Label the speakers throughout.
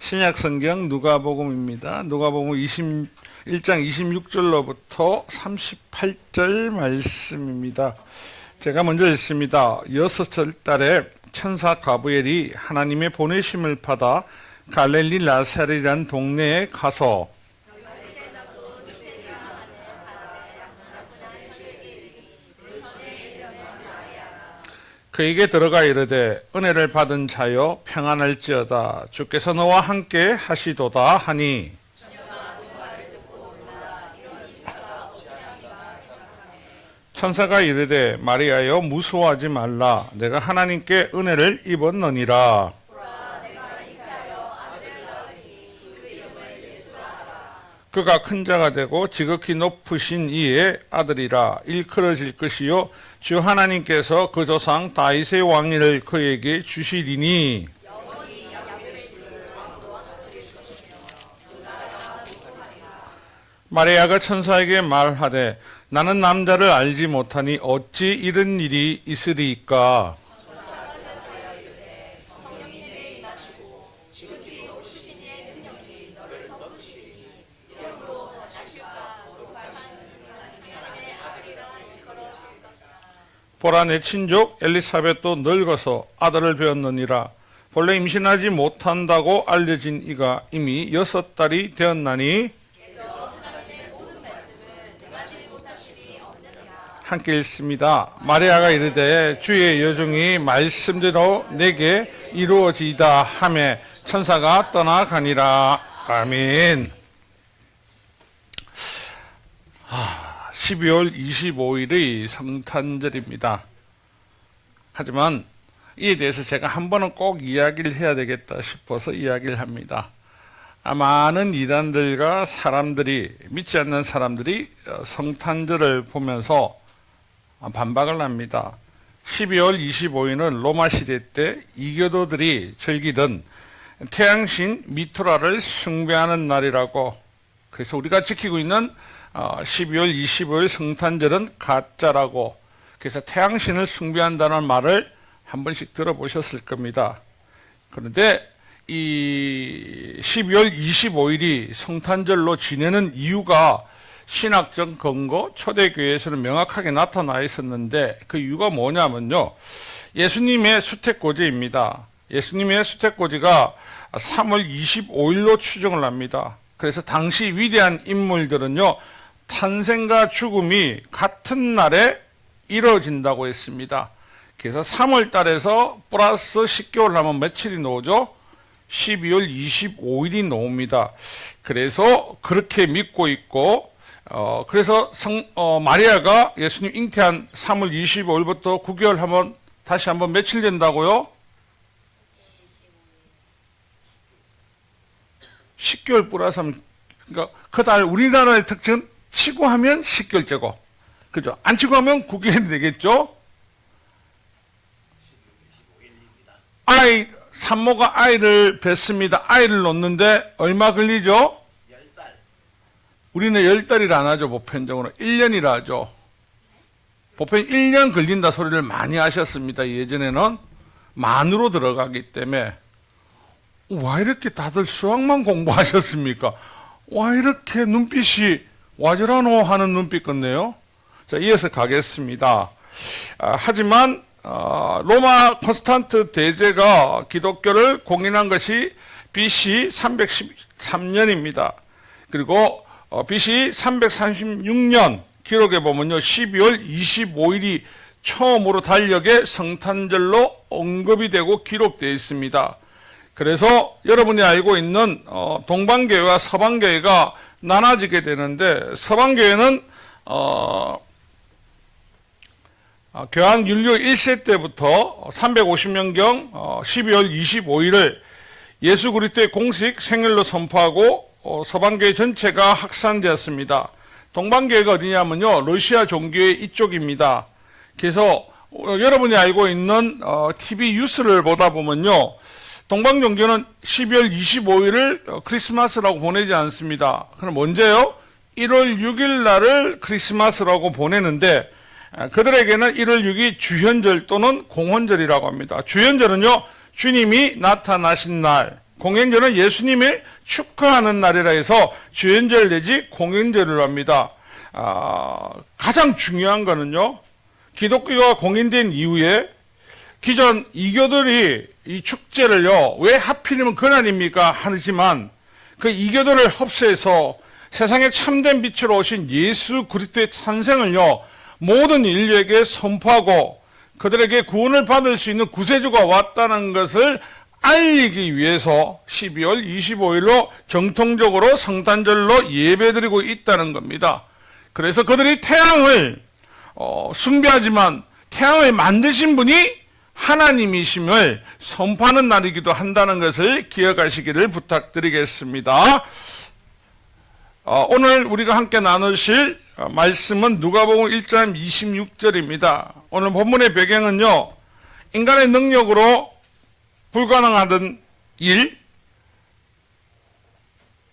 Speaker 1: 신약 성경 누가복음입니다. 누가복음 21장 26절로부터 38절 말씀입니다. 제가 먼저 읽습니다. 6절 달에 천사 가브리엘이 하나님의 보내심을 받아 갈릴리 나사렛이란 동네에 가서 그에게 들어가 이르되 은혜를 받은 자여 평안할지어다 주께서 너와 함께 하시도다 하니 천사가 이르되 마리아여 무서워하지 말라 내가 하나님께 은혜를 입었느니라. 그가 큰 자가 되고 지극히 높으신 이의 아들이라 일컬어질 것이요 주 하나님께서 그 조상 다윗의 왕위를 그에게 주시리니 마리아가 천사에게 말하되 나는 남자를 알지 못하니 어찌 이런 일이 있으리이까. 보라 내 친족 엘리사벳도 늙어서 아들을 배었느니라. 본래 임신하지 못한다고 알려진 이가 이미 6달이 되었나니 함께 읽습니다. 마리아가 이르되 주의 여종이 말씀대로 내게 이루어지이다 하매 천사가 떠나가니라. 아멘. 12월 25일의 성탄절입니다. 하지만 이에 대해서 제가 한 번은 꼭 이야기를 해야 되겠다 싶어서 이야기를 합니다. 많은 이단들과 사람들이, 믿지 않는 사람들이 성탄절을 보면서 반박을 합니다. 12월 25일은 로마 시대 때 이교도들이 즐기던 태양신 미투라를 숭배하는 날이라고, 그래서 우리가 지키고 있는 12월 25일 성탄절은 가짜라고, 그래서 태양신을 숭배한다는 말을 한 번씩 들어보셨을 겁니다. 그런데 이 12월 25일이 성탄절로 지내는 이유가 신학적 근거, 초대교회에서는 명확하게 나타나 있었는데 그 이유가 뭐냐면요, 예수님의 수태고지입니다. 예수님의 수태고지가 3월 25일로 추정을 합니다. 그래서 당시 위대한 인물들은요, 탄생과 죽음이 같은 날에 이루어진다고 했습니다. 그래서 3월 달에서 플러스 10개월 하면 며칠이 나오죠? 12월 25일이 나옵니다. 그래서 그렇게 믿고 있고, 그래서 마리아가 예수님 잉태한 3월 25일부터 9개월 하면 다시 한번 며칠 된다고요? 10개월 플러스 하면, 그러니까 그달 우리나라의 특징은 치고 하면 10개월째고, 그죠? 안 치고 하면 9개월이 되겠죠? 산모가 아이를 뱄습니다. 아이를 놓는데 얼마 걸리죠?
Speaker 2: 10달.
Speaker 1: 우리는 10달이라 안 하죠. 보편적으로 1년이라 하죠. 보편 1년 걸린다 소리를 많이 하셨습니다. 예전에는 만으로 들어가기 때문에. 와, 이렇게 다들 수학만 공부하셨습니까? 와, 이렇게 눈빛이 와저라노 하는 눈빛 같네요. 자, 이어서 가겠습니다. 하지만 로마 콘스탄트 대제가 기독교를 공인한 것이 BC 313년입니다. 그리고 BC 336년 기록에 보면요, 12월 25일이 처음으로 달력에 성탄절로 언급이 되고 기록되어 있습니다. 그래서 여러분이 알고 있는 동방교회와 서방교회가 나눠지게 되는데, 서방교회는 교황 율리오 1세 때부터 350년경 12월 25일을 예수 그리스도의 공식 생일로 선포하고 서방교회 전체가 확산되었습니다. 동방교회가 어디냐면요, 러시아 종교의 이쪽입니다. 그래서 여러분이 알고 있는 TV 뉴스를 보다 보면요, 동방종교는 12월 25일을 크리스마스라고 보내지 않습니다. 그럼 언제요? 1월 6일 날을 크리스마스라고 보내는데, 그들에게는 1월 6일 주현절 또는 공헌절이라고 합니다. 주현절은요, 주님이 나타나신 날, 공연절은 예수님을 축하하는 날이라 해서 주연절 내지 공연절을 합니다. 가장 중요한 거는요, 기독교가 공인된 이후에 기존 이교들이 이 축제를요, 왜 하필이면 그날입니까? 하지만 그 이교들을 흡수해서 세상에 참된 빛으로 오신 예수 그리스도의 탄생을요, 모든 인류에게 선포하고 그들에게 구원을 받을 수 있는 구세주가 왔다는 것을 알리기 위해서 12월 25일로 정통적으로 성탄절로 예배드리고 있다는 겁니다. 그래서 그들이 태양을 숭배하지만 태양을 만드신 분이 하나님이심을 선포하는 날이기도 한다는 것을 기억하시기를 부탁드리겠습니다. 오늘 우리가 함께 나누실 말씀은 누가복음 1장 26절입니다. 오늘 본문의 배경은요, 인간의 능력으로 불가능하던 일,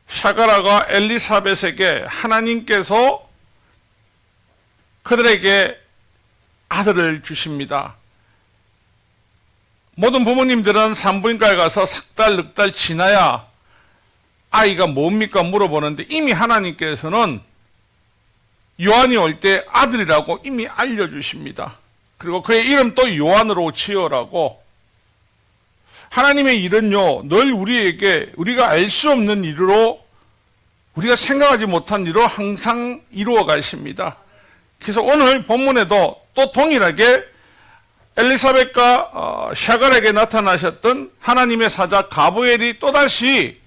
Speaker 1: 샤가라가 엘리사벳에게 하나님께서 그들에게 아들을 주십니다. 모든 부모님들은 산부인과에 가서 석 달, 넉 달 지나야 아이가 뭡니까 물어보는데 이미 하나님께서는 요한이 올 때 아들이라고 이미 알려주십니다. 그리고 그의 이름도 요한으로 지어라고. 하나님의 일은요, 늘 우리에게 우리가 알 수 없는 일으로, 우리가 생각하지 못한 일로 항상 이루어 가십니다. 그래서 오늘 본문에도 또 동일하게 엘리사벳과 샤갈에게 나타나셨던 하나님의 사자 가브엘이 또다시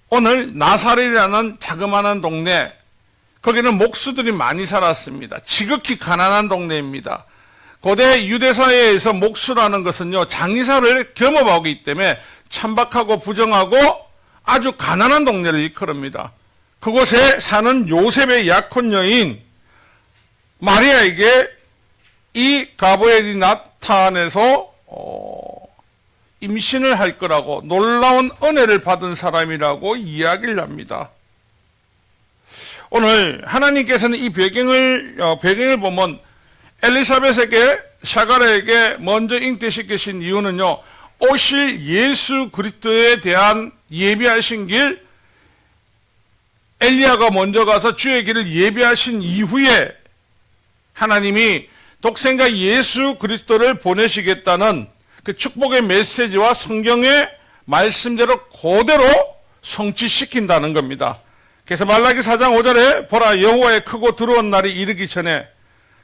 Speaker 1: 오늘 나사렛이라는 자그마한 동네, 거기는 목수들이 많이 살았습니다. 지극히 가난한 동네입니다. 고대 유대 사회에서 목수라는 것은요, 장의사를 겸업하기 때문에 천박하고 부정하고 아주 가난한 동네를 일컬습니다. 그곳에 사는 요셉의 약혼 여인 마리아에게 이 가브엘이 나타나서 임신을 할 거라고 놀라운 은혜를 받은 사람이라고 이야기를 합니다. 오늘 하나님께서는 이 배경을 보면 엘리사벳에게 샤가랴에게 먼저 잉태시키신 이유는요, 오실 예수 그리스도에 대한 예비하신 길, 엘리야가 먼저 가서 주의 길을 예비하신 이후에 하나님이 독생자 예수 그리스도를 보내시겠다는 그 축복의 메시지와 성경의 말씀대로 그대로 성취시킨다는 겁니다. 그래서 말라기 4장 5절에 보라, 여호와의 크고 두려운 날이 이르기 전에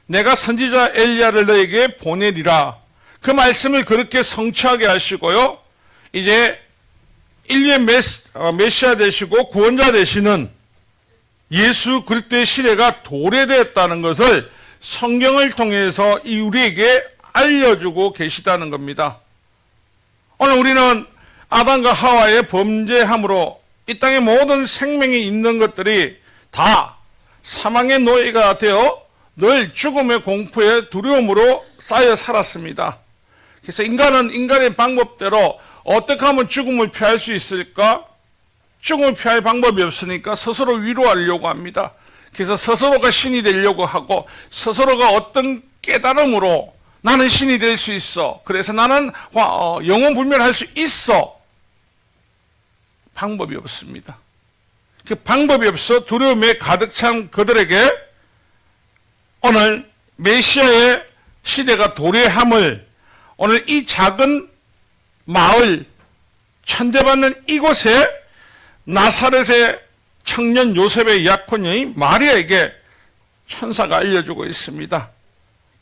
Speaker 1: 내가 선지자 엘리야를 너에게 보내리라. 그 말씀을 그렇게 성취하게 하시고요, 이제 인류의 메시아 되시고 구원자 되시는 예수 그리스도의 시대가 도래되었다는 것을 성경을 통해서 우리에게 알려주고 계시다는 겁니다. 오늘 우리는 아담과 하와의 범죄함으로 이 땅의 모든 생명이 있는 것들이 다 사망의 노예가 되어 늘 죽음의 공포에 두려움으로 쌓여 살았습니다. 그래서 인간은 인간의 방법대로 어떻게 하면 죽음을 피할 수 있을까? 죽음을 피할 방법이 없으니까 스스로 위로하려고 합니다. 그래서 스스로가 신이 되려고 하고 스스로가 어떤 깨달음으로 나는 신이 될 수 있어. 그래서 나는 영원불멸할 수 있어. 방법이 없습니다. 그 방법이 없어 두려움에 가득 찬 그들에게 오늘 메시아의 시대가 도래함을, 오늘 이 작은 마을, 천대받는 이곳에 나사렛의 청년 요셉의 약혼녀인 마리아에게 천사가 알려주고 있습니다.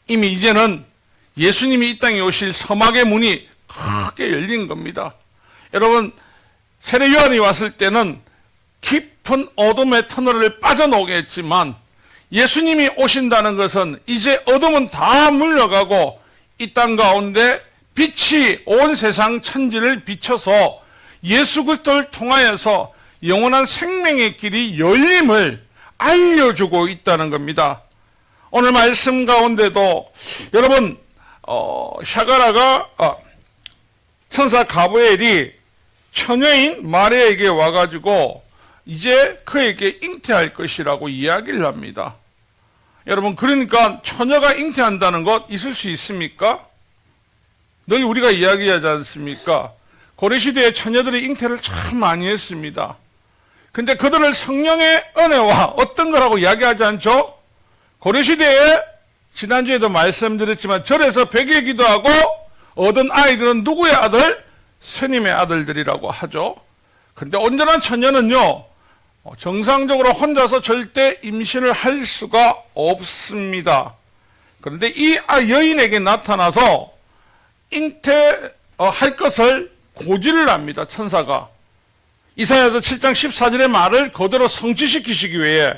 Speaker 1: 이미 이제는 예수님이 이 땅에 오실 서막의 문이 크게 열린 겁니다. 여러분, 세례 요한이 왔을 때는 깊은 어둠의 터널을 빠져나오게 했지만 예수님이 오신다는 것은 이제 어둠은 다 물러가고 이 땅 가운데 빛이 온 세상 천지를 비춰서 예수 그리스도를 통하여서 영원한 생명의 길이 열림을 알려주고 있다는 겁니다. 오늘 말씀 가운데도 여러분, 샤가라가 천사 가브엘이 처녀인 마리아에게 와가지고 이제 그에게 잉태할 것이라고 이야기를 합니다. 여러분, 그러니까 처녀가 잉태한다는 것 있을 수 있습니까? 늘 우리가 이야기하지 않습니까? 고려시대의 처녀들이 잉태를 참 많이 했습니다. 근데 그들을 성령의 은혜와 어떤 거라고 이야기하지 않죠? 고려시대에 지난주에도 말씀드렸지만 절에서 백일 기도하고 얻은 아이들은 누구의 아들? 스님의 아들들이라고 하죠. 근데 온전한 처녀는요, 정상적으로 혼자서 절대 임신을 할 수가 없습니다. 그런데 이 여인에게 나타나서 잉태할 것을 고지를 합니다. 천사가. 이사야서 7장 14절의 말을 그대로 성취시키시기 위해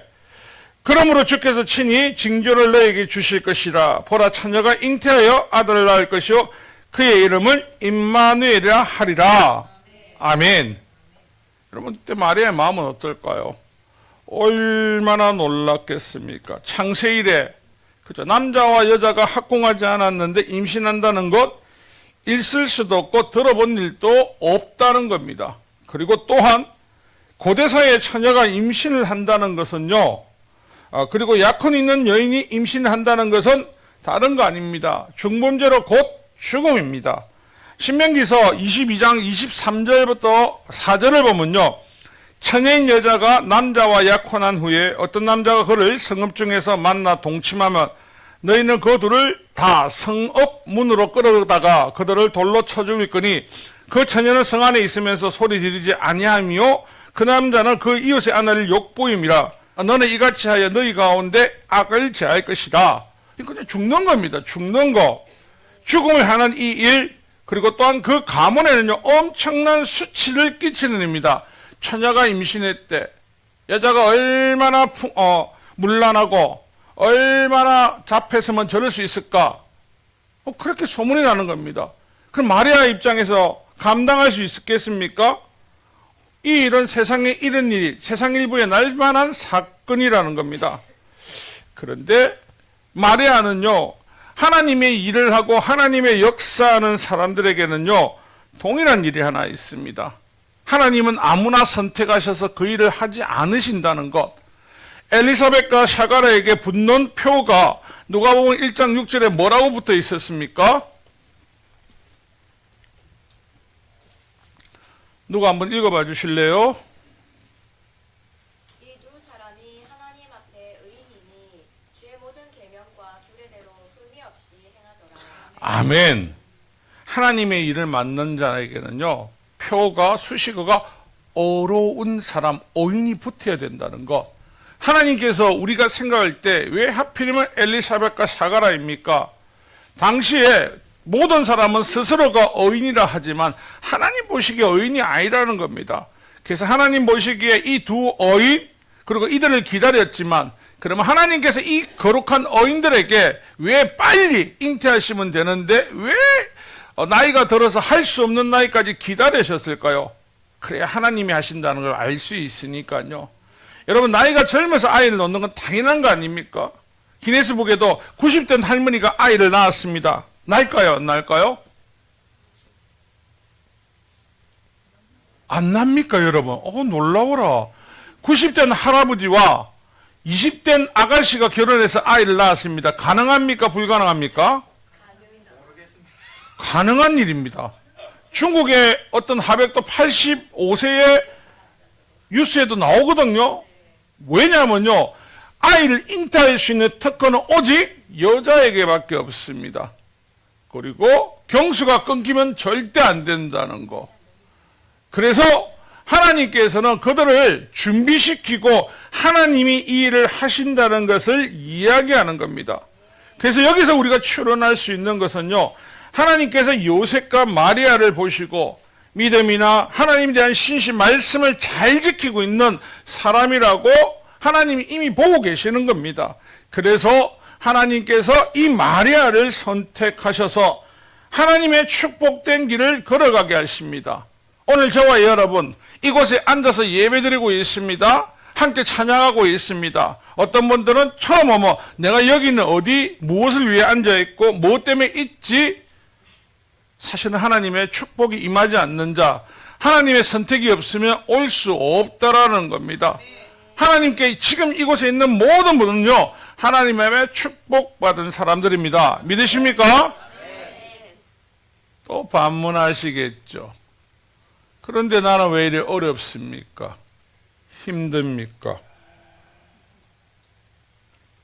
Speaker 1: 그러므로 주께서 친히 징조를 너에게 주실 것이라. 보라, 처녀가 잉태하여 아들을 낳을 것이요 그의 이름을 임마누엘이라 하리라. 아멘. 여러분, 그때 마리아의 마음은 어떨까요? 얼마나 놀랐겠습니까? 창세 이래, 그죠? 남자와 여자가 합공하지 않았는데 임신한다는 것, 있을 수도 없고 들어본 일도 없다는 겁니다. 그리고 또한 고대사의 처녀가 임신을 한다는 것은요, 그리고 약혼 있는 여인이 임신을 한다는 것은 다른 거 아닙니다. 중범죄로 곧 죽음입니다. 신명기서 22장 23절부터 4절을 보면요, 처녀인 여자가 남자와 약혼한 후에 어떤 남자가 그를 성읍 중에서 만나 동침하면 너희는 그 둘을 다 성읍 문으로 끌어다가 그들을 돌로 쳐 죽일 거니 그 처녀는 성 안에 있으면서 소리 지르지 아니하며 그 남자는 그 이웃의 아내를 욕보임이라. 너는 이같이 하여 너희 가운데 악을 제할 것이다. 이거 죽는 겁니다. 죽는 거. 죽음을 하는 이 일, 그리고 또한 그 가문에는요, 엄청난 수치를 끼치는 일입니다. 처녀가 임신했대. 여자가 얼마나 문란하고 얼마나 잡혔으면 저럴 수 있을까? 그렇게 소문이 나는 겁니다. 그럼 마리아 입장에서 감당할 수 있겠습니까? 이 일은 세상에 이런 일이, 세상 일부에 날만한 사건이라는 겁니다. 그런데 마리아는요, 하나님의 일을 하고 하나님의 역사하는 사람들에게는요, 동일한 일이 하나 있습니다. 하나님은 아무나 선택하셔서 그 일을 하지 않으신다는 것. 엘리사벳과 샤가라에게 붙는 표가 누가복음 1장 6절에 뭐라고 붙어 있었습니까? 누가 한번 읽어봐 주실래요?
Speaker 2: 이 두 사람이 하나님 앞에 의인이니 주의 모든 계명과 규례대로 흠이 없이 행하더라.
Speaker 1: 아멘. 하나님의 일을 맡는 자에게는요, 표가, 수식어가 어로운 사람, 의인이 붙어야 된다는 것. 하나님께서 우리가 생각할 때 왜 하필이면 엘리사벳과 샤가라입니까? 당시에 모든 사람은 스스로가 의인이라 하지만 하나님 보시기에 의인이 아니라는 겁니다. 그래서 하나님 보시기에 이 두 의인, 그리고 이들을 기다렸지만, 그러면 하나님께서 이 거룩한 의인들에게 왜 빨리 잉태하시면 되는데 왜 나이가 들어서 할 수 없는 나이까지 기다리셨을까요? 그래야 하나님이 하신다는 걸 알 수 있으니까요. 여러분, 나이가 젊어서 아이를 낳는 건 당연한 거 아닙니까? 기네스북에도 90된 할머니가 아이를 낳았습니다. 날까요? 안 날까요? 안 납니까, 여러분? 놀라워라. 90된 할아버지와 20된 아가씨가 결혼해서 아이를 낳았습니다. 가능합니까? 불가능합니까? 가능한 일입니다. 중국의 어떤 하백도 85세의 뉴스에도 나오거든요. 왜냐하면요, 아이를 잉태할 수 있는 특권은 오직 여자에게밖에 없습니다. 그리고 경수가 끊기면 절대 안 된다는 거. 그래서 하나님께서는 그들을 준비시키고 하나님이 이 일을 하신다는 것을 이야기하는 겁니다. 그래서 여기서 우리가 추론할 수 있는 것은요, 하나님께서 요셉과 마리아를 보시고 믿음이나 하나님에 대한 신심, 말씀을 잘 지키고 있는 사람이라고 하나님이 이미 보고 계시는 겁니다. 그래서 하나님께서 이 마리아를 선택하셔서 하나님의 축복된 길을 걸어가게 하십니다. 오늘 저와 여러분 이곳에 앉아서 예배드리고 있습니다. 함께 찬양하고 있습니다. 어떤 분들은 처음 오면 내가 여기는 어디 무엇을 위해 앉아있고 무엇 때문에 있지? 사실은 하나님의 축복이 임하지 않는 자, 하나님의 선택이 없으면 올 수 없다라는 겁니다. 하나님께 지금 이곳에 있는 모든 분은요, 하나님의 축복받은 사람들입니다. 믿으십니까? 또 반문하시겠죠. 그런데 나는 왜 이리 어렵습니까? 힘듭니까?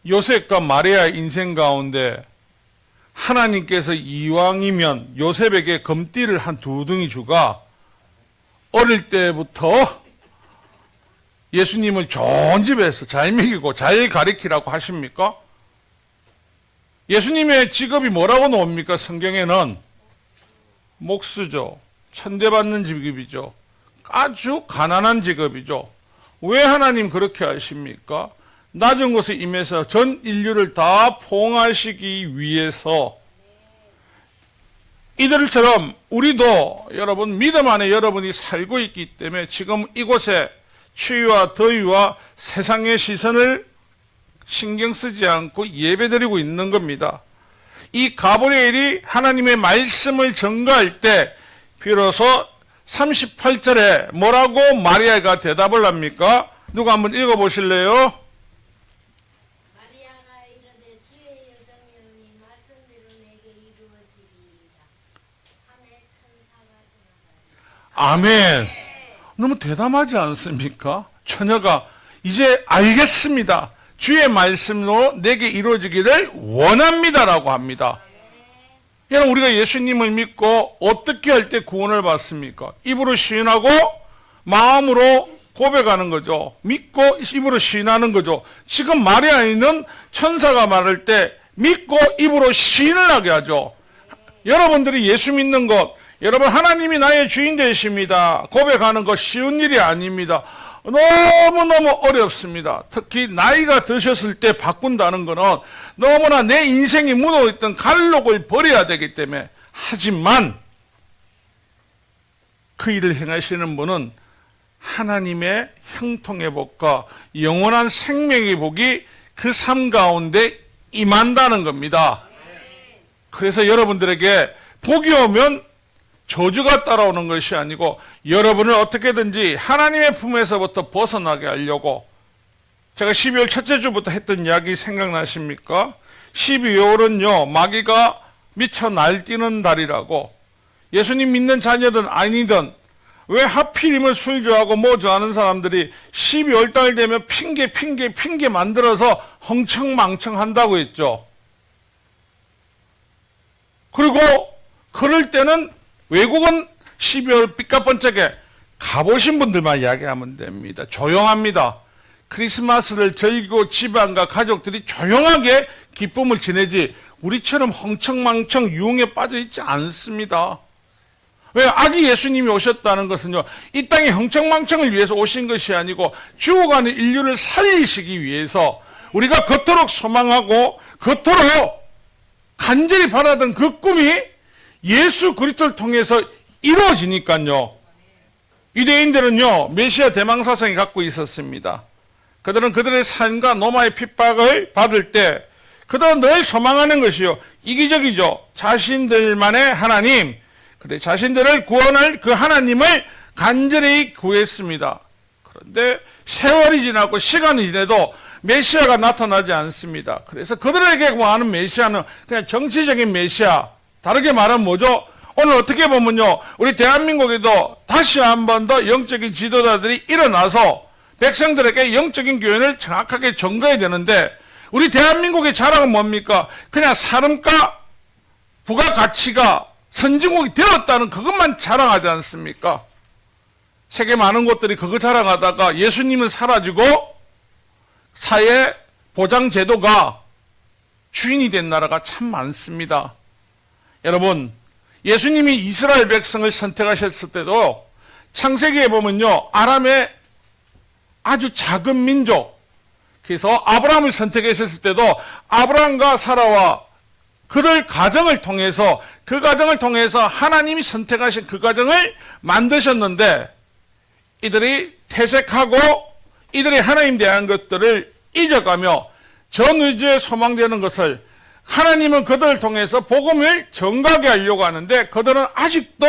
Speaker 1: 요셉과 마리아 인생 가운데 하나님께서 이왕이면 요셉에게 금띠를 한 2덩이 주가 어릴 때부터 예수님을 좋은 집에서 잘 먹이고 잘 가르치라고 하십니까? 예수님의 직업이 뭐라고 나옵니까? 성경에는 목수죠. 천대받는 직업이죠. 아주 가난한 직업이죠. 왜 하나님 그렇게 하십니까? 낮은 곳에 임해서 전 인류를 다 포옹하시기 위해서 이들처럼 우리도 여러분 믿음 안에 여러분이 살고 있기 때문에 지금 이곳에 추위와 더위와 세상의 시선을 신경 쓰지 않고 예배드리고 있는 겁니다. 이 가브리엘이 하나님의 말씀을 전가할 때 비로소 38절에 뭐라고 마리아가 대답을 합니까? 누가 한번 읽어보실래요?
Speaker 3: 마리아가 이르되 주의 여정이오니 말씀대로 내게 이루어지리이다 하매 천사가 전하더니
Speaker 1: 아멘. 너무 대담하지 않습니까? 처녀가 이제 알겠습니다. 주의 말씀으로 내게 이루어지기를 원합니다라고 합니다. 여러분 우리가 예수님을 믿고 어떻게 할 때 구원을 받습니까? 입으로 시인하고 마음으로 고백하는 거죠. 믿고 입으로 시인하는 거죠. 지금 마리아는 천사가 말할 때 믿고 입으로 시인을 하게 하죠. 여러분들이 예수 믿는 것, 여러분 하나님이 나의 주인 되십니다. 고백하는 것 쉬운 일이 아닙니다. 너무너무 어렵습니다. 특히 나이가 드셨을 때 바꾼다는 것은 너무나 내 인생이 묻어있던 갈록을 버려야 되기 때문에 하지만 그 일을 행하시는 분은 하나님의 형통의 복과 영원한 생명의 복이 그 삶 가운데 임한다는 겁니다. 그래서 여러분들에게 복이 오면 저주가 따라오는 것이 아니고 여러분을 어떻게든지 하나님의 품에서부터 벗어나게 하려고 제가 12월 첫째 주부터 했던 이야기 생각나십니까? 12월은요 마귀가 미쳐 날뛰는 달이라고 예수님 믿는 자녀든 아니든 왜 하필이면 술 좋아하고 뭐 좋아하는 사람들이 12월 달 되면 핑계 만들어서 흥청망청 한다고 했죠. 그리고 그럴 때는 외국은 12월 삐까번쩍에 가보신 분들만 이야기하면 됩니다. 조용합니다. 크리스마스를 즐기고 집안과 가족들이 조용하게 기쁨을 지내지 우리처럼 흥청망청 유흥에 빠져 있지 않습니다. 왜? 아기 예수님이 오셨다는 것은요 이 땅에 흥청망청을 위해서 오신 것이 아니고 죽어가는 인류를 살리시기 위해서 우리가 그토록 소망하고 그토록 간절히 바라던 그 꿈이 예수 그리스도를 통해서 이루어지니까요. 유대인들은요 메시아 대망사상이 갖고 있었습니다. 그들은 그들의 삶과 노마의 핍박을 받을 때 그들은 늘 소망하는 것이요 이기적이죠. 자신들만의 하나님, 그래 자신들을 구원할 그 하나님을 간절히 구했습니다. 그런데 세월이 지나고 시간이 지나도 메시아가 나타나지 않습니다. 그래서 그들에게 구하는 메시아는 그냥 정치적인 메시아, 다르게 말하면 뭐죠? 오늘 어떻게 보면요 우리 대한민국에도 다시 한 번 더 영적인 지도자들이 일어나서 백성들에게 영적인 교훈을 정확하게 전가해야 되는데 우리 대한민국의 자랑은 뭡니까? 그냥 사람과 부가가치가 선진국이 되었다는 그것만 자랑하지 않습니까? 세계 많은 곳들이 그거 자랑하다가 예수님은 사라지고 사회 보장 제도가 주인이 된 나라가 참 많습니다. 여러분 예수님이 이스라엘 백성을 선택하셨을 때도 창세기에 보면요 아람의 아주 작은 민족, 그래서 아브라함을 선택하셨을 때도 아브라함과 사라와 그들 가정을 통해서 그 가정을 통해서 하나님이 선택하신 그 가정을 만드셨는데 이들이 퇴색하고 이들이 하나님 대한 것들을 잊어가며 전의지에 소망되는 것을 하나님은 그들을 통해서 복음을 전가하게 하려고 하는데 그들은 아직도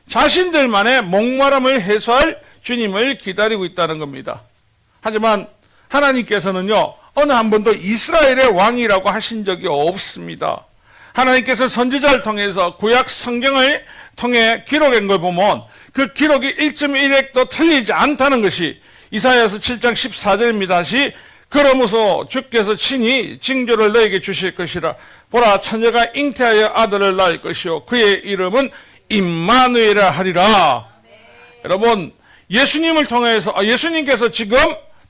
Speaker 1: 자신들만의 목마름을 해소할 주님을 기다리고 있다는 겁니다. 하지만 하나님께서는요 어느 한 번도 이스라엘의 왕이라고 하신 적이 없습니다. 하나님께서 선지자를 통해서 구약 성경을 통해 기록한 걸 보면 그 기록이 1.1획도 틀리지 않다는 것이 이사야서 7장 14절입니다. 다시 그러므로 주께서 친히 징조를 너에게 주실 것이라. 보라, 처녀가 잉태하여 아들을 낳을 것이요 그의 이름은 임마누엘이라 하리라. 여러분, 예수님을 통해서 예수님께서 지금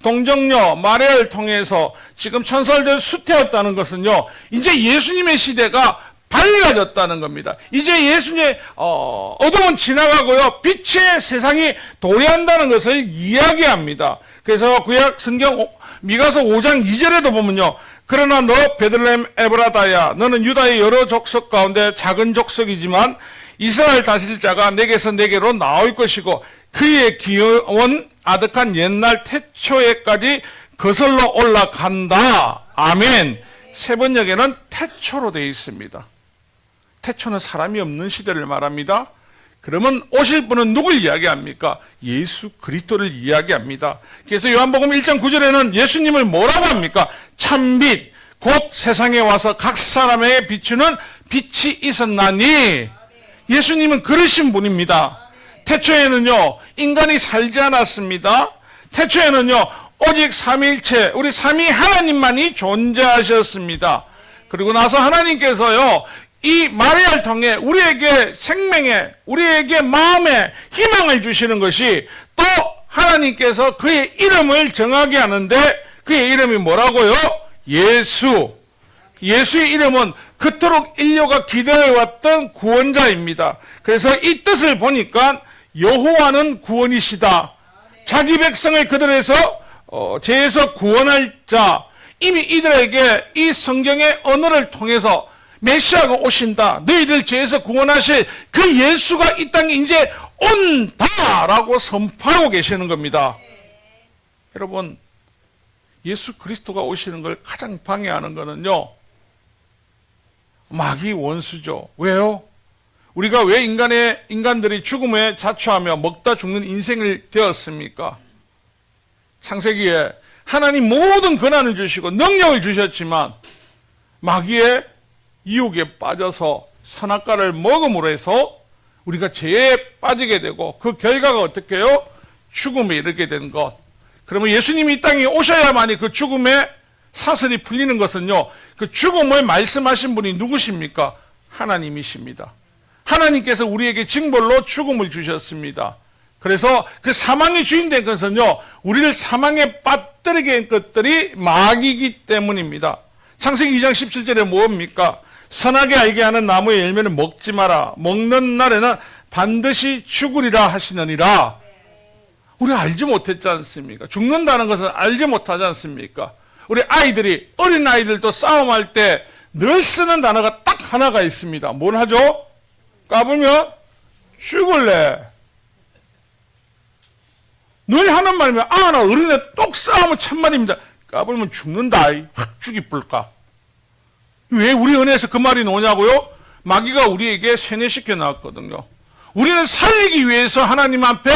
Speaker 1: 동정녀 마리아를 통해서 지금 천설들 수태였다는 것은요, 이제 예수님의 시대가 밝아졌다는 겁니다. 이제 예수님의 어둠은 지나가고요, 빛의 세상이 도래한다는 것을 이야기합니다. 그래서 구약 성경 미가서 5장 2절에도 보면요, 그러나 너 베들레헴 에브라다야, 너는 유다의 여러 족속 가운데 작은 족속이지만 이스라엘 다스릴 자가 내게서 내게로 나올 것이고 그의 기원 아득한 옛날 태초에까지 거슬러 올라간다. 아멘. 세 번역에는 태초로 되어 있습니다. 태초는 사람이 없는 시대를 말합니다. 그러면 오실 분은 누굴 이야기합니까? 예수 그리스도를 이야기합니다. 그래서 요한복음 1장 9절에는 예수님을 뭐라고 합니까? 참빛, 곧 세상에 와서 각 사람에게 비추는 빛이 있었나니. 예수님은 그러신 분입니다. 태초에는요, 인간이 살지 않았습니다. 태초에는요, 오직 삼위일체, 우리 삼위 하나님만이 존재하셨습니다. 그리고 나서 하나님께서요, 이 마리아를 통해 우리에게 생명에, 우리에게 마음에 희망을 주시는 것이, 또 하나님께서 그의 이름을 정하게 하는데 그의 이름이 뭐라고요? 예수. 예수의 이름은 그토록 인류가 기다려왔던 구원자입니다. 그래서 이 뜻을 보니까 여호와는 구원이시다. 자기 백성을 그들에서 죄에서 구원할 자. 이미 이들에게 이 성경의 언어를 통해서 메시아가 오신다, 너희들 죄에서 구원하실 그 예수가 이 땅에 이제 온다라고 선포하고 계시는 겁니다. 여러분, 예수 그리스도가 오시는 걸 가장 방해하는 거는요, 마귀 원수죠. 왜요? 우리가 왜 인간들이 죽음에 자초하며 먹다 죽는 인생을 되었습니까? 창세기에 하나님 모든 권한을 주시고 능력을 주셨지만 마귀의 유혹에 빠져서 선악과를 먹음으로 해서 우리가 죄에 빠지게 되고 그 결과가 어떻게 해요? 죽음에 이르게 된 것. 그러면 예수님이 이 땅에 오셔야만이 그 죽음의 사슬이 풀리는 것은요, 그 죽음을 말씀하신 분이 누구십니까? 하나님이십니다. 하나님께서 우리에게 징벌로 죽음을 주셨습니다. 그래서 그 사망의 주인 된 것은요, 우리를 사망에 빠뜨리게 한 것들이 마귀이기 때문입니다. 창세기 2장 17절에 뭡니까? 선하게 알게 하는 나무의 열매는 먹지 마라. 먹는 날에는 반드시 죽으리라 하시느니라. 우리 알지 못했지 않습니까? 죽는다는 것은 알지 못하지 않습니까? 우리 아이들이, 어린 아이들도 싸움할 때 늘 쓰는 단어가 딱 하나가 있습니다. 뭘 하죠? 까불면 죽을래. 늘 하는 말이면, 나 어린애 똑 싸우면 참말입니다. 까불면 죽는다. 확 죽이 불까. 왜 우리 은혜에서 그 말이 나오냐고요? 마귀가 우리에게 세뇌시켜 놨거든요. 우리는 살리기 위해서 하나님 앞에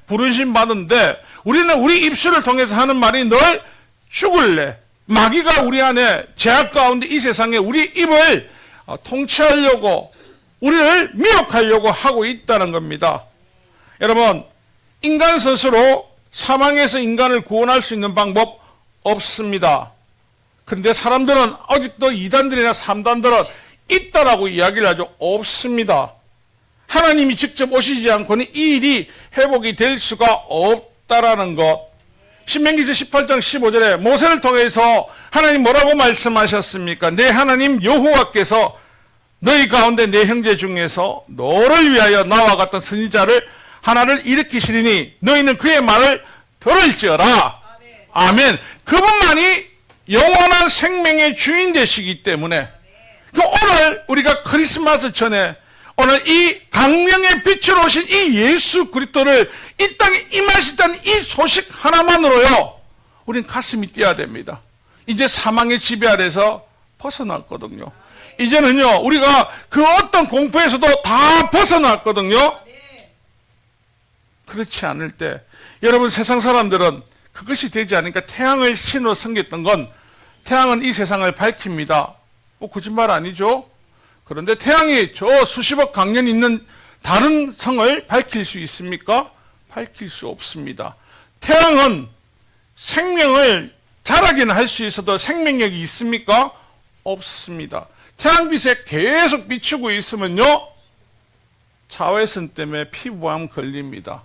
Speaker 1: 부르심 받은데, 우리는 우리 입술을 통해서 하는 말이 늘 죽을래. 마귀가 우리 안에 죄악 가운데 이 세상에 우리 입을 통치하려고, 우리를 미혹하려고 하고 있다는 겁니다. 여러분, 인간 스스로 사망에서 인간을 구원할 수 있는 방법 없습니다. 그런데 사람들은 아직도 2단들이나 3단들은 있다라고 이야기를 하죠. 없습니다. 하나님이 직접 오시지 않고는 이 일이 회복이 될 수가 없다라는 것. 신명기서 18장 15절에 모세를 통해서 하나님 뭐라고 말씀하셨습니까? 내 하나님 여호와께서 너희 가운데 내 형제 중에서 너를 위하여 나와 같은 선지자를 하나를 일으키시리니 너희는 그의 말을 들을지어라. 아멘. 그분만이 영원한 생명의 주인 되시기 때문에, 오늘 우리가 크리스마스 전에 오늘 이 강령의 빛으로 오신 이 예수 그리스도를 이 땅에 임하시다는 이 소식 하나만으로요, 우린 가슴이 뛰어야 됩니다. 이제 사망의 지배 아래서 벗어났거든요. 이제는요, 우리가 그 어떤 공포에서도 다 벗어났거든요. 그렇지 않을 때, 여러분, 세상 사람들은 그것이 되지 않으니까 태양을 신으로 섬겼던 건, 태양은 이 세상을 밝힙니다. 거짓말 아니죠? 그런데 태양이 저 수십억 광년 있는 다른 성을 밝힐 수 있습니까? 밝힐 수 없습니다. 태양은 생명을 자라기는 할 수 있어도 생명력이 있습니까? 없습니다. 태양빛에 계속 비추고 있으면요, 자외선 때문에 피부암 걸립니다.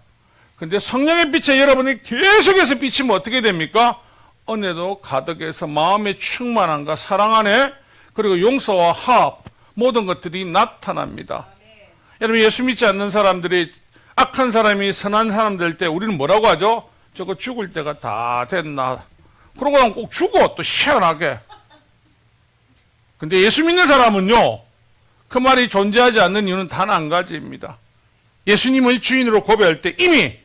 Speaker 1: 근데 성령의 빛에 여러분이 계속해서 비치면 어떻게 됩니까? 은혜도 가득해서 마음의 충만함과 사랑 안에, 그리고 용서와 화합, 모든 것들이 나타납니다. 여러분, 예수 믿지 않는 사람들이, 악한 사람이 선한 사람 될 때 우리는 뭐라고 하죠? 저거 죽을 때가 다 됐나. 그러고 나면 꼭 죽어, 또 시원하게. 근데 예수 믿는 사람은요, 그 말이 존재하지 않는 이유는 단 한 가지입니다. 예수님을 주인으로 고백할 때 이미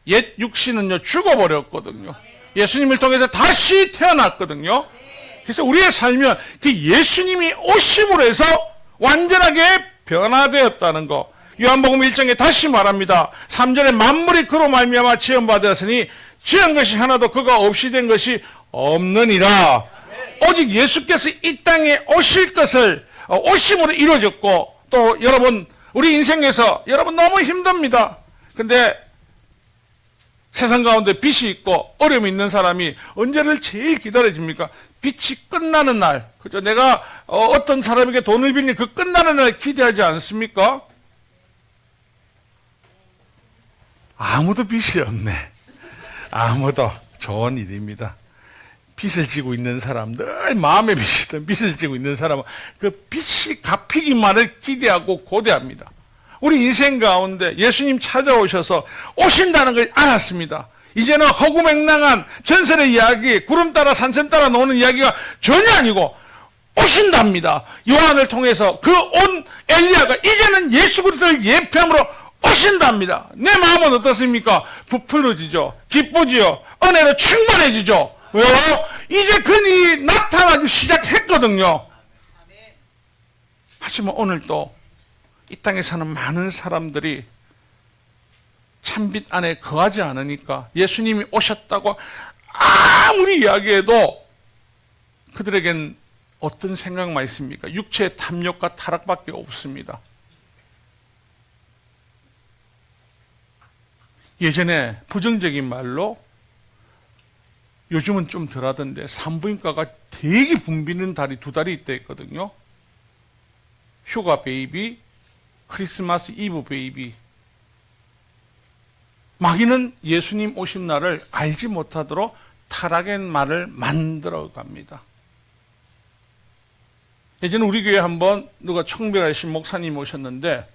Speaker 1: 옛 육신은요, 죽어버렸거든요. 예수님을 통해서 다시 태어났거든요. 그래서 우리의 삶은 그 예수님이 오심으로 해서 완전하게 변화되었다는 거. 요한복음 1장에 다시 말합니다. 3절에 만물이 그로 말미암아 지음받았으니 지은 것이 하나도 그가 없이 된 것이 없느니라. 오직 예수께서 이 땅에 오실 것을 오심으로 이루어졌고, 또 여러분, 우리 인생에서 여러분 너무 힘듭니다. 근데 세상 가운데 빛이 있고 어려움이 있는 사람이 언제를 제일 기다려집니까? 빛이 끝나는 날. 그죠? 내가 어떤 사람에게 돈을 빌린 그 끝나는 날 기대하지 않습니까? 아무도 빛이 없네. 아무도. 좋은 일입니다. 빛을 지고 있는 사람, 늘 마음의 빛이든 빛을 지고 있는 사람은 그 빛이 갚히기만을 기대하고 고대합니다. 우리 인생 가운데 예수님 찾아오셔서 오신다는 걸 알았습니다. 이제는 허구맹랑한 전설의 이야기, 구름 따라 산천 따라 노는 이야기가 전혀 아니고 오신답니다. 요한을 통해서 그 온 엘리야가 이제는 예수 그리스도를 예표함으로 오신답니다. 내 마음은 어떻습니까? 부풀어지죠. 기쁘지요. 은혜로 충만해지죠. 왜요? 이제 그니 나타나기 시작했거든요. 하지만 오늘 또 이 땅에 사는 많은 사람들이 참빛 안에 거하지 않으니까 예수님이 오셨다고 아무리 이야기해도 그들에겐 어떤 생각만 있습니까? 육체의 탐욕과 타락밖에 없습니다. 예전에 부정적인 말로, 요즘은 좀 덜하던데 산부인과가 되게 붐비는 달이 2달이 있다 했거든요. 휴가 베이비, 크리스마스 이브 베이비. 마귀는 예수님 오신 날을 알지 못하도록 타락의 말을 만들어 갑니다. 예전에 우리 교회 한번 누가 청백하신 목사님 오셨는데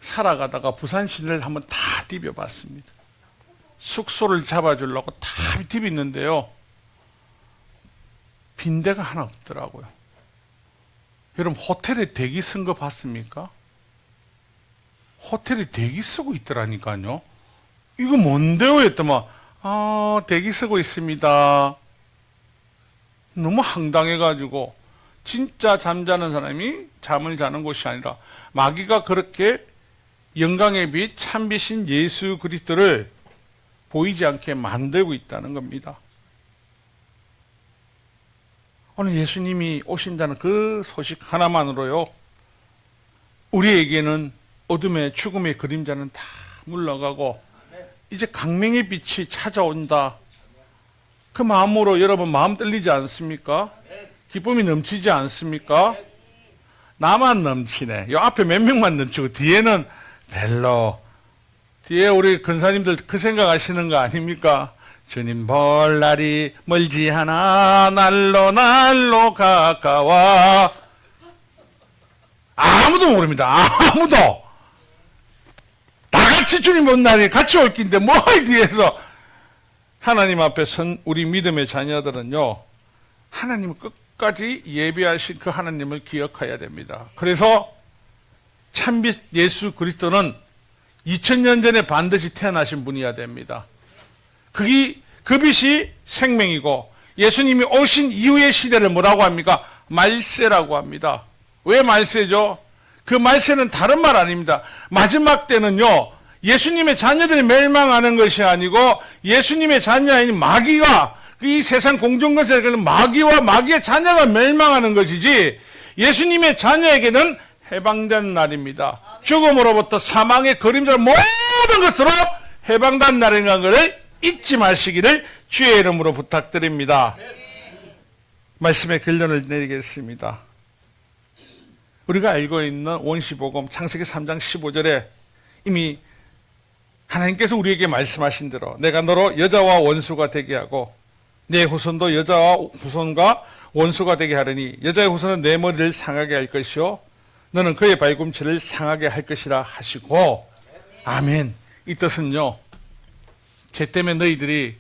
Speaker 1: 살아가다가 부산 시내를 한번 다 디벼봤습니다. 숙소를 잡아주려고 다 디비는데요, 빈대가 하나 없더라고요. 여러분, 호텔에 대기 쓴 거 봤습니까? 호텔에 대기 쓰고 있더라니까요. 이거 뭔데요? 했더만, 대기 쓰고 있습니다. 너무 황당해가지고, 진짜 잠자는 사람이 잠을 자는 곳이 아니라 마귀가 그렇게 영광의 빛, 참빛인 예수 그리스도를 보이지 않게 만들고 있다는 겁니다. 오늘 예수님이 오신다는 그 소식 하나만으로요, 우리에게는 어둠의 죽음의 그림자는 다 물러가고 이제 강명의 빛이 찾아온다. 그 마음으로 여러분 마음 떨리지 않습니까? 기쁨이 넘치지 않습니까? 나만 넘치네. 요 앞에 몇 명만 넘치고 뒤에는 별로. 뒤에 우리 근사님들 그 생각하시는 거 아닙니까? 주님 볼 날이 멀지 않아 날로 날로 가까워. 아무도 모릅니다. 아무도. 다 같이 주님 본 날이 같이 올 긴데 뭘 뒤에서. 하나님 앞에 선 우리 믿음의 자녀들은요, 하나님을 끝까지 예배하신 그 하나님을 기억해야 됩니다. 그래서 참빛 예수 그리스도는 2000년 전에 반드시 태어나신 분이어야 됩니다. 그 빛이 생명이고, 예수님이 오신 이후의 시대를 뭐라고 합니까? 말세라고 합니다. 왜 말세죠? 그 말세는 다른 말 아닙니다. 마지막 때는요, 예수님의 자녀들이 멸망하는 것이 아니고 예수님의 자녀인 마귀가, 이 세상 공중권세를 마귀와 마귀의 자녀가 멸망하는 것이지, 예수님의 자녀에게는 해방된 날입니다. 죽음으로부터 사망의 그림자 모든 것으로 해방된 날인 것을 잊지 마시기를 주의 이름으로 부탁드립니다. 말씀의 결론을 내리겠습니다. 우리가 알고 있는 원시복음 창세기 3장 15절에 이미 하나님께서 우리에게 말씀하신 대로 내가 너로 여자와 원수가 되게 하고 내 후손도 여자와 후손과 원수가 되게 하려니 여자의 후손은 내 머리를 상하게 할 것이요 너는 그의 발꿈치를 상하게 할 것이라 하시고 아멘. 이 뜻은요, 죄 때문에 너희들이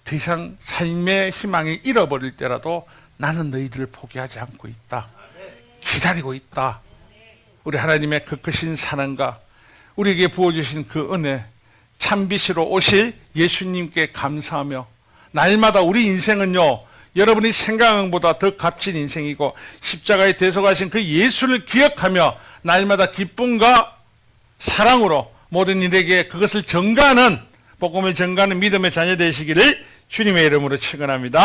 Speaker 1: 더 이상 삶의 희망이 잃어버릴 때라도 나는 너희들을 포기하지 않고 있다. 기다리고 있다. 우리 하나님의 그 크신 사랑과 우리에게 부어주신 그 은혜, 참빛으로 오실 예수님께 감사하며 날마다 우리 인생은요, 여러분이 생각한 것보다 더 값진 인생이고 십자가에 대속하신 그 예수를 기억하며 날마다 기쁨과 사랑으로 모든 일에게 그것을 전가하는 복음을 전가하는 믿음의 자녀 되시기를 주님의 이름으로 축원합니다.